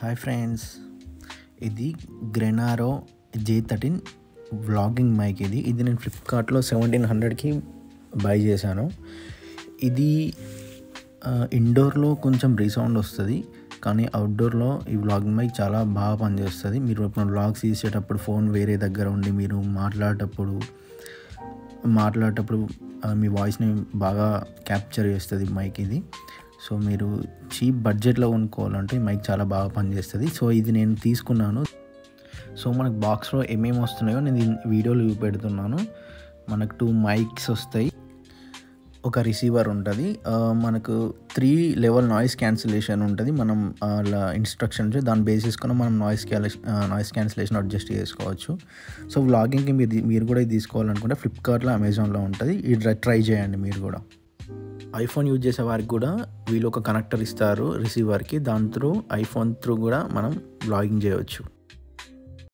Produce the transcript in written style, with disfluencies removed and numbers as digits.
Hi friends, ఇది గ్రెనారో J13 vlogging mic. ఇది నేను ఫ్లిప్కార్ట్లో 1700కి బై చేశాను. ఇది ఇండోర్లో కొంచెం రీసౌండ్ వస్తుంది, కానీ అవుట్డోర్లో ఈ వ్లాగింగ్ మైక్ చాలా బాగా పనిచేస్తుంది. మీరు ఇప్పుడు వ్లాగ్స్ తీసేటప్పుడు ఫోన్ వేరే దగ్గర ఉండి మీరు మాట్లాడేటప్పుడు మీ వాయిస్ని బాగా క్యాప్చర్ చేస్తుంది మైక్ ఇది. సో మీరు చీప్ బడ్జెట్లో కొనుక్కోవాలంటే ఈ మైక్ చాలా బాగా పనిచేస్తుంది. సో ఇది నేను తీసుకున్నాను. సో మనకు బాక్స్లో ఏమేమి వస్తున్నాయో నేను వీడియోలో చూపెడుతున్నాను. మనకు 2 మైక్స్ వస్తాయి, ఒక రిసీవర్ ఉంటుంది, మనకు 3 లెవెల్ నాయిస్ క్యాన్సిలేషన్ ఉంటుంది. మనం ఇన్స్ట్రక్షన్స్ దాన్ని బేస్ చేసుకుని మనం నాయిస్ క్యాన్సిలేషన్ అడ్జస్ట్ చేసుకోవచ్చు. సో వ్లాగింగ్కి మీరు కూడా ఇది తీసుకోవాలనుకుంటే ఫ్లిప్కార్ట్లో, అమెజాన్లో ఉంటుంది. ఇది ట్రై చేయండి మీరు కూడా. ఐఫోన్ యూజ్ చేసే వారికి కూడా వీళ్ళు ఒక కనెక్టర్ ఇస్తారు రిసీవర్కి. దాని త్రూ ఐఫోన్ త్రూ కూడా మనం వ్లాగింగ్ చేయవచ్చు.